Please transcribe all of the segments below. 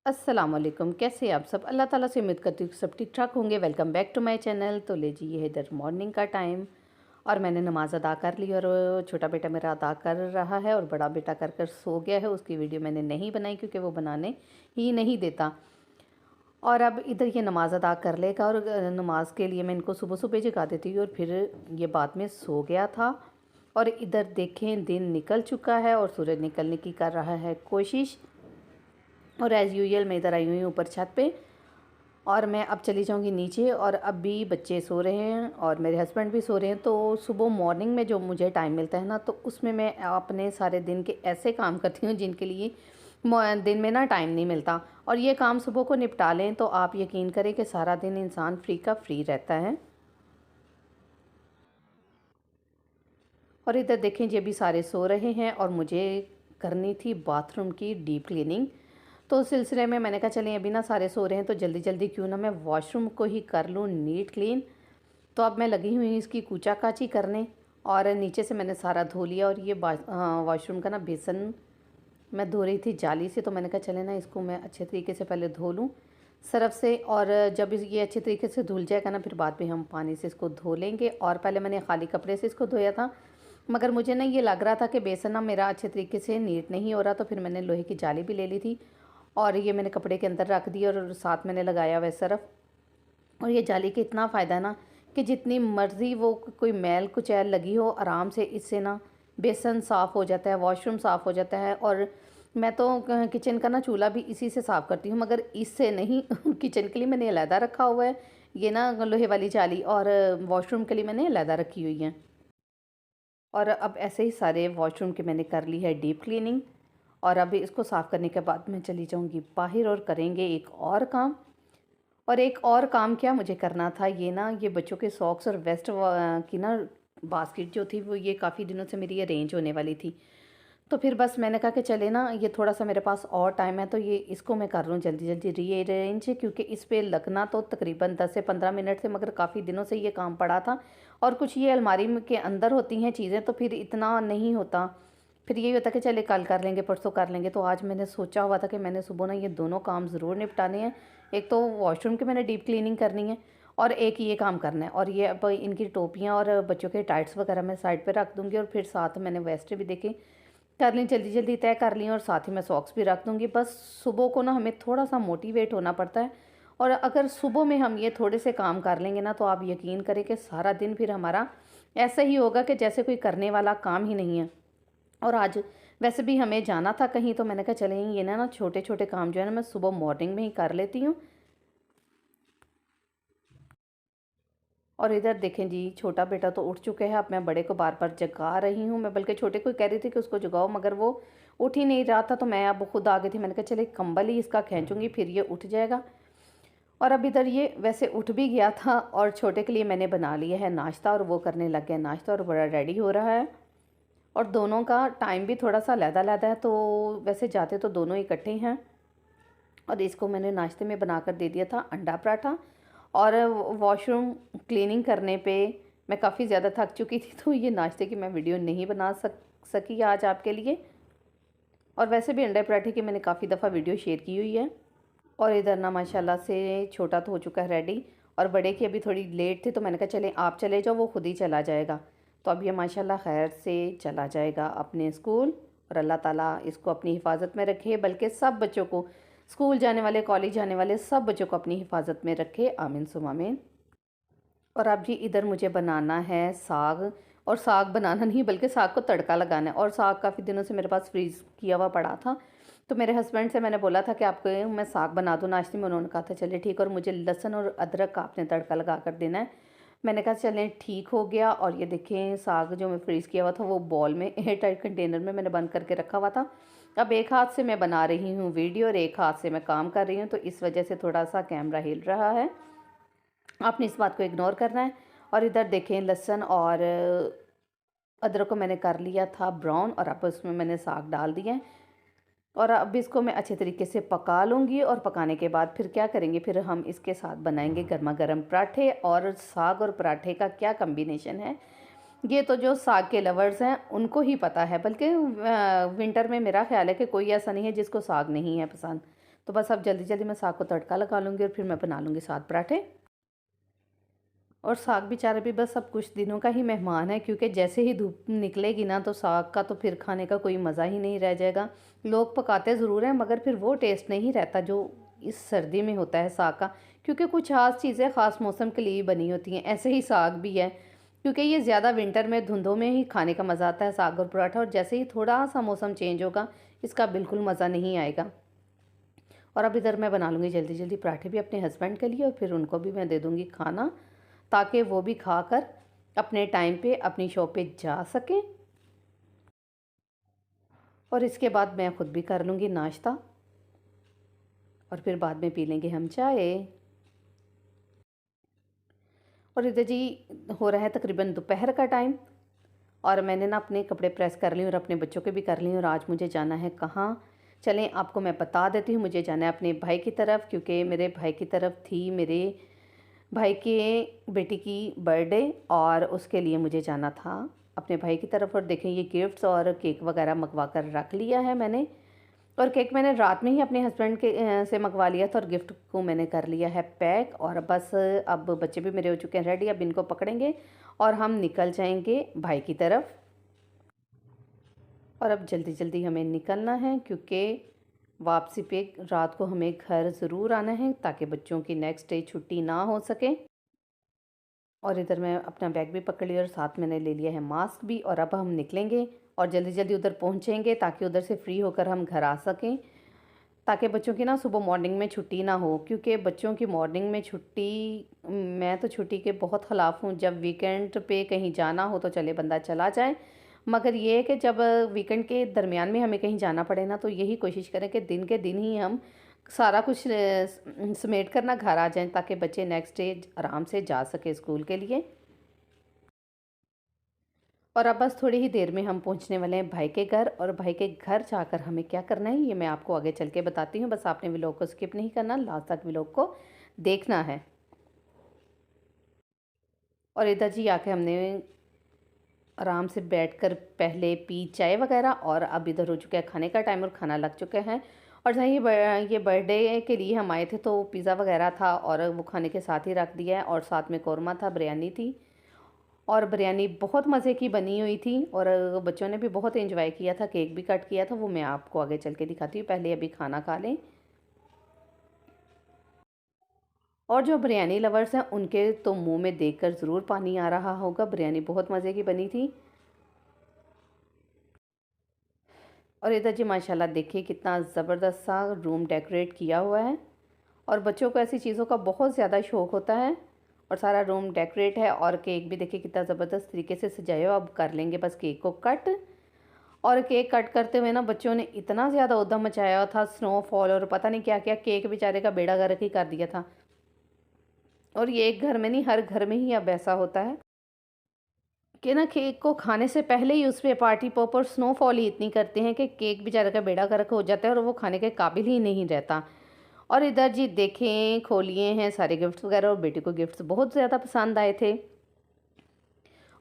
अस्सलाम वालेकुम। कैसे हैं आप सब? अल्लाह ताला से उम्मीद करती हूँ कि सब ठीक ठाक होंगे। Welcome back to my channel. तो ले जी, ये है इधर मॉर्निंग का टाइम और मैंने नमाज़ अदा कर ली और छोटा बेटा मेरा अदा कर रहा है और बड़ा बेटा कर कर सो गया है। उसकी वीडियो मैंने नहीं बनाई क्योंकि वो बनाने ही नहीं देता। और अब इधर ये नमाज़ अदा कर लेगा और नमाज के लिए मैं इनको सुबह सुबह जगा देती हूँ और फिर ये बाद में सो गया था। और इधर देखें, दिन निकल चुका है और सूरज निकलने की कर रहा है कोशिश। और एज़ यूजुअल मैं इधर आई हुई हूँ ऊपर छत पे और मैं अब चली जाऊँगी नीचे। और अब भी बच्चे सो रहे हैं और मेरे हस्बैंड भी सो रहे हैं। तो सुबह मॉर्निंग में जो मुझे टाइम मिलता है ना, तो उसमें मैं अपने सारे दिन के ऐसे काम करती हूँ जिनके लिए दिन में ना टाइम नहीं मिलता। और ये काम सुबह को निपटा लें तो आप यकीन करें कि सारा दिन इंसान फ्री का फ्री रहता है। और इधर देखें, ये भी सारे सो रहे हैं और मुझे करनी थी बाथरूम की डीप क्लीनिंग। तो उस सिलसिले में मैंने कहा चलें, अभी ना सारे सो रहे हैं तो जल्दी जल्दी क्यों ना मैं वॉशरूम को ही कर लूँ नीट क्लीन। तो अब मैं लगी हुई हूँ इसकी कूचा काची करने। और नीचे से मैंने सारा धो लिया और ये वॉशरूम का ना बेसन मैं धो रही थी जाली से। तो मैंने कहा चले ना, इसको मैं अच्छे तरीके से पहले धो लूँ सरफ़ से। और जब ये अच्छे तरीके से धुल जाएगा ना, फिर बाद में हम पानी से इसको धो लेंगे। और पहले मैंने खाली कपड़े से इसको धोया था, मगर मुझे ना ये लग रहा था कि बेसन ना मेरा अच्छे तरीके से नीट नहीं हो रहा। तो फिर मैंने लोहे की जाली भी ले ली थी और ये मैंने कपड़े के अंदर रख दी और साथ मैंने लगाया हुआ है सरफ़। और ये जाली का इतना फ़ायदा है ना कि जितनी मर्ज़ी वो कोई मैल कुचैल लगी हो, आराम से इससे ना बेसन साफ़ हो जाता है, वॉशरूम साफ़ हो जाता है। और मैं तो किचन का ना चूल्हा भी इसी से साफ़ करती हूँ, मगर इससे नहीं किचन के लिए मैंने अलहदा रखा हुआ है ये ना लोहे वाली जाली, और वॉशरूम के लिए मैंने अलहदा रखी हुई है। और अब ऐसे ही सारे वॉशरूम की मैंने कर ली है डीप क्लीनिंग। और अब इसको साफ़ करने के बाद मैं चली जाऊँगी बाहर और करेंगे एक और काम। और एक और काम क्या मुझे करना था, ये ना ये बच्चों के सॉक्स और वेस्ट की ना बास्केट जो थी वो ये काफ़ी दिनों से मेरी अरेंज होने वाली थी। तो फिर बस मैंने कहा कि चले ना, ये थोड़ा सा मेरे पास और टाइम है तो ये इसको मैं कर लूँ जल्दी जल्दी रीअरेंज, क्योंकि इस पे लगना तो तकरीबन 10 से 15 मिनट से, मगर काफ़ी दिनों से ये काम पड़ा था। और कुछ ये अलमारी के अंदर होती हैं चीज़ें तो फिर इतना नहीं होता। फिर यही होता कि चले कल कर लेंगे, परसों कर लेंगे। तो आज मैंने सोचा हुआ था कि मैंने सुबह ना ये दोनों काम ज़रूर निपटाने हैं। एक तो वॉशरूम की मैंने डीप क्लीनिंग करनी है और एक ये काम करना है। और ये अब इनकी टोपियाँ और बच्चों के टाइट्स वगैरह मैं साइड पे रख दूँगी और फिर साथ मैंने वेस्ट भी देखे कर ली, जल्दी जल्दी तय कर ली और साथ ही मैं सॉक्स भी रख दूँगी। बस सुबह को ना हमें थोड़ा सा मोटिवेट होना पड़ता है। और अगर सुबह में हम ये थोड़े से काम कर लेंगे ना, तो आप यकीन करें कि सारा दिन फिर हमारा ऐसा ही होगा कि जैसे कोई करने वाला काम ही नहीं है। और आज वैसे भी हमें जाना था कहीं, तो मैंने कहा चलें ये ना छोटे छोटे काम जो है ना मैं सुबह मॉर्निंग में ही कर लेती हूँ। और इधर देखें जी, छोटा बेटा तो उठ चुके हैं। अब मैं बड़े को बार बार जगा रही हूँ। मैं बल्कि छोटे को कह रही थी कि उसको जगाओ, मगर वो उठ ही नहीं रहा था। तो मैं अब खुद आ गई थी। मैंने कहा चले कंबल ही इसका खींचूंगी, फिर ये उठ जाएगा। और अब इधर ये वैसे उठ भी गया था और छोटे के लिए मैंने बना लिया है नाश्ता और वो करने लग गया नाश्ता और बड़ा रेडी हो रहा है। और दोनों का टाइम भी थोड़ा सा अलहदा-अलहदा है, तो वैसे जाते तो दोनों इकट्ठे हैं। और इसको मैंने नाश्ते में बनाकर दे दिया था अंडा पराठा। और वॉशरूम क्लीनिंग करने पे मैं काफ़ी ज़्यादा थक चुकी थी, तो ये नाश्ते की मैं वीडियो नहीं बना सकी आज आपके लिए। और वैसे भी अंडे पराठे की मैंने काफ़ी दफ़ा वीडियो शेयर की हुई है। और इधर ना माशाल्लाह से छोटा तो हो चुका है रेडी और बड़े की अभी थोड़ी लेट थी, तो मैंने कहा चलें आप चले जाओ, वो खुद ही चला जाएगा। तो अब ये माशाल्लाह खैर से चला जाएगा अपने स्कूल। और अल्लाह ताला इसको अपनी हिफाजत में रखे, बल्कि सब बच्चों को, स्कूल जाने वाले, कॉलेज जाने वाले सब बच्चों को अपनी हिफाजत में रखे, आमीन सुम आमीन। और अब जी इधर मुझे बनाना है साग। और साग बनाना नहीं बल्कि साग को तड़का लगाना है। और साग काफ़ी दिनों से मेरे पास फ्रीज़ किया हुआ पड़ा था। तो मेरे हस्बैंड से मैंने बोला था कि आपको मैं साग बना दूँ नाश्ते में। उन्होंने कहा था चलिए ठीक, और मुझे लहसुन और अदरक का आपने तड़का लगा कर देना है। मैंने कहा चलें ठीक हो गया। और ये देखें, साग जो मैं फ्रीज़ किया हुआ था वो बॉल में एयर टाइट कंटेनर में मैंने बंद करके रखा हुआ था। अब एक हाथ से मैं बना रही हूँ वीडियो और एक हाथ से मैं काम कर रही हूँ, तो इस वजह से थोड़ा सा कैमरा हिल रहा है। आपने इस बात को इग्नोर करना है। और इधर देखें, लहसुन और अदरक को मैंने कर लिया था ब्राउन और अब उसमें मैंने साग डाल दिया है। और अब इसको मैं अच्छे तरीके से पका लूँगी। और पकाने के बाद फिर क्या करेंगे, फिर हम इसके साथ बनाएंगे गर्मा गर्म पराठे। और साग और पराठे का क्या कम्बिनेशन है, ये तो जो साग के लवर्स हैं उनको ही पता है। बल्कि विंटर में मेरा ख्याल है कि कोई ऐसा नहीं है जिसको साग नहीं है पसंद। तो बस अब जल्दी जल्दी मैं साग को तड़का लगा लूँगी और फिर मैं बना लूँगी साग पराठे। और साग बेचारा भी बस अब कुछ दिनों का ही मेहमान है, क्योंकि जैसे ही धूप निकलेगी ना तो साग का तो फिर खाने का कोई मज़ा ही नहीं रह जाएगा। लोग पकाते ज़रूर हैं मगर फिर वो टेस्ट नहीं रहता जो इस सर्दी में होता है साग का, क्योंकि कुछ ख़ास चीज़ें ख़ास मौसम के लिए ही बनी होती हैं। ऐसे ही साग भी है, क्योंकि ये ज़्यादा विंटर में धुंधों में ही खाने का मज़ा आता है साग और पराठा, और जैसे ही थोड़ा सा मौसम चेंज होगा इसका बिल्कुल मज़ा नहीं आएगा। और अब इधर मैं बना लूँगी जल्दी जल्दी पराठे भी अपने हस्बैंड के लिए, और फिर उनको भी मैं दे दूँगी खाना, ताकि वो भी खाकर अपने टाइम पे अपनी शॉप पे जा सकें। और इसके बाद मैं ख़ुद भी कर लूँगी नाश्ता, और फिर बाद में पी लेंगे हम चाय। और इधर जी हो रहा है तकरीबन दोपहर का टाइम, और मैंने ना अपने कपड़े प्रेस कर लिए और अपने बच्चों के भी कर लिए, और आज मुझे जाना है कहाँ, चलें आपको मैं बता देती हूँ। मुझे जाना है अपने भाई की तरफ, क्योंकि मेरे भाई की तरफ थी मेरे भाई के बेटी की बर्थडे, और उसके लिए मुझे जाना था अपने भाई की तरफ। और देखें ये गिफ्ट्स और केक वगैरह मंगवा कर रख लिया है मैंने, और केक मैंने रात में ही अपने हस्बैंड के से मंगवा लिया था, और गिफ्ट को मैंने कर लिया है पैक। और बस अब बच्चे भी मेरे हो चुके हैं रेडी, अब इनको पकड़ेंगे और हम निकल जाएंगे भाई की तरफ। और अब जल्दी जल्दी हमें निकलना है, क्योंकि वापसी पे रात को हमें घर ज़रूर आना है, ताकि बच्चों की नेक्स्ट डे छुट्टी ना हो सके। और इधर मैं अपना बैग भी पकड़ लिया और साथ मैंने ले लिया है मास्क भी, और अब हम निकलेंगे और जल्दी जल्दी उधर पहुंचेंगे, ताकि उधर से फ्री होकर हम घर आ सकें, ताकि बच्चों की ना सुबह मॉर्निंग में छुट्टी ना हो। क्योंकि बच्चों की मॉर्निंग में छुट्टी, मैं तो छुट्टी के बहुत ख़िलाफ़ हूँ। जब वीकेंड पे कहीं जाना हो तो चले बंदा चला जाए, मगर ये है कि जब वीकेंड के दरमियान में हमें कहीं जाना पड़े ना, तो यही कोशिश करें कि दिन के दिन ही हम सारा कुछ समेट कर ना घर आ जाएं, ताकि बच्चे नेक्स्ट डे आराम से जा सके स्कूल के लिए। और अब बस थोड़ी ही देर में हम पहुंचने वाले हैं भाई के घर, और भाई के घर जाकर हमें क्या करना है ये मैं आपको आगे चल के बताती हूँ। बस आपने व्लॉग को स्किप नहीं करना, लास्ट तक व्लॉग को देखना है। और इधर जी आके हमने आराम से बैठकर पहले पी चाय वगैरह, और अब इधर हो चुका है खाने का टाइम और खाना लग चुका है। और जहाँ ये बर्थडे के लिए हम आए थे तो पिज़्ज़ा वगैरह था, और वो खाने के साथ ही रख दिया है, और साथ में कौरमा था, बिरयानी थी, और बिरयानी बहुत मज़े की बनी हुई थी, और बच्चों ने भी बहुत एंजॉय किया था। केक भी कट किया था, वो मैं आपको आगे चल के दिखाती हूँ, पहले अभी खाना खा लें। और जो बिरयानी लवर्स हैं उनके तो मुंह में देखकर ज़रूर पानी आ रहा होगा, बिरयानी बहुत मज़े की बनी थी। और इधर जी माशाल्लाह देखिए कितना ज़बरदस्त सा रूम डेकोरेट किया हुआ है, और बच्चों को ऐसी चीज़ों का बहुत ज़्यादा शौक़ होता है। और सारा रूम डेकोरेट है, और केक भी देखिए कितना ज़बरदस्त तरीके से सजाया हुआ। अब कर लेंगे बस केक को कट, और केक कट करते हुए ना बच्चों ने इतना ज़्यादा उद्दम मचाया था, स्नोफॉल और पता नहीं क्या क्या, केक बेचारे का बेड़ा गर्क ही कर दिया था। और ये एक घर में नहीं, हर घर में ही अब ऐसा होता है कि ना केक को खाने से पहले ही उस पे पार्टी पॉप और स्नोफॉल ही इतनी करते हैं कि केक बेचारे का बेड़ा गर्क हो जाता है, और वो खाने के काबिल ही नहीं रहता। और इधर जी देखें खोलिए हैं सारे गिफ्ट्स वगैरह, और बेटी को गिफ्ट्स बहुत ज़्यादा पसंद आए थे।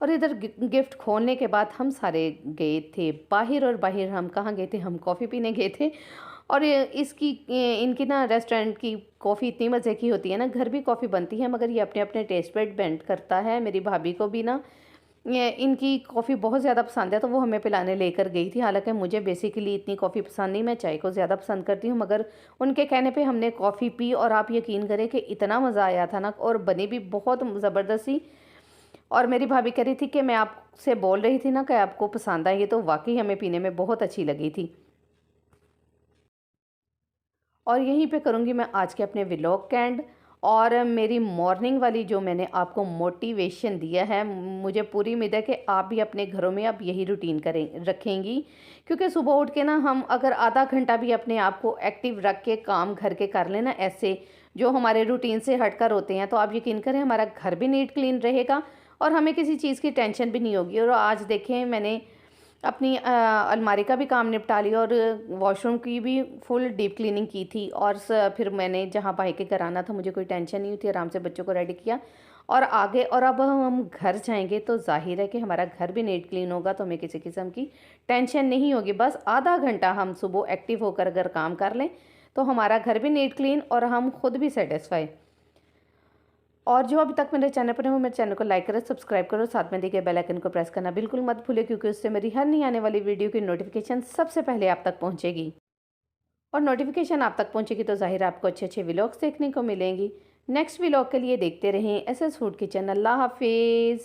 और इधर गिफ्ट खोलने के बाद हम सारे गए थे बाहर, और बाहर हम कहाँ गए थे, हम कॉफ़ी पीने गए थे। और इनकी ना रेस्टोरेंट की कॉफ़ी इतनी मज़े की होती है ना, घर भी कॉफ़ी बनती है मगर ये अपने अपने टेस्ट पे डिपेंड करता है। मेरी भाभी को भी ना ये इनकी कॉफ़ी बहुत ज़्यादा पसंद है, तो वो हमें पिलाने लेकर गई थी। हालांकि मुझे बेसिकली इतनी कॉफ़ी पसंद नहीं, मैं चाय को ज़्यादा पसंद करती हूँ, मगर उनके कहने पे हमने कॉफ़ी पी, और आप यकीन करें कि इतना मज़ा आया था ना, और बनी भी बहुत ज़बरदस्त सी। और मेरी भाभी कह रही थी कि मैं आपसे बोल रही थी ना कि आपको पसंद आई, ये तो वाकई हमें पीने में बहुत अच्छी लगी थी। और यहीं पे करूँगी मैं आज के अपने व्लॉग का एंड। और मेरी मॉर्निंग वाली जो मैंने आपको मोटिवेशन दिया है, मुझे पूरी उम्मीद है कि आप भी अपने घरों में अब यही रूटीन करें रखेंगी, क्योंकि सुबह उठ के ना हम अगर आधा घंटा भी अपने आप को एक्टिव रख के काम घर के कर लेना, ऐसे जो हमारे रूटीन से हटकर होते हैं, तो आप यकीन करें हमारा घर भी नीट क्लीन रहेगा, और हमें किसी चीज़ की टेंशन भी नहीं होगी। और आज देखें मैंने अपनी अलमारी का भी काम निपटा लिया, और वॉशरूम की भी फुल डीप क्लीनिंग की थी। और फिर मैंने जहाँ भाई के घर आना था, मुझे कोई टेंशन नहीं थी, आराम से बच्चों को रेडी किया और आगे। और अब हम घर जाएंगे तो जाहिर है कि हमारा घर भी नीट क्लीन होगा, तो हमें किसी किस्म की टेंशन नहीं होगी। बस आधा घंटा हम सुबह एक्टिव होकर अगर काम कर लें तो हमारा घर भी नीट क्लीन और हम खुद भी सेटिस्फाई। और जो अभी तक मेरे चैनल पर हो, मेरे चैनल को लाइक करो, सब्सक्राइब करो, साथ में दिए गए बेल आइकन को प्रेस करना बिल्कुल मत भूलिए, क्योंकि उससे मेरी हर नई आने वाली वीडियो की नोटिफिकेशन सबसे पहले आप तक पहुंचेगी। और नोटिफिकेशन आप तक पहुंचेगी तो जाहिर है आपको अच्छे अच्छे व्लॉग्स देखने को मिलेंगी। नेक्स्ट व्लॉग के लिए देखते रहें SS फूड किचन। अल्लाह हाफिज़।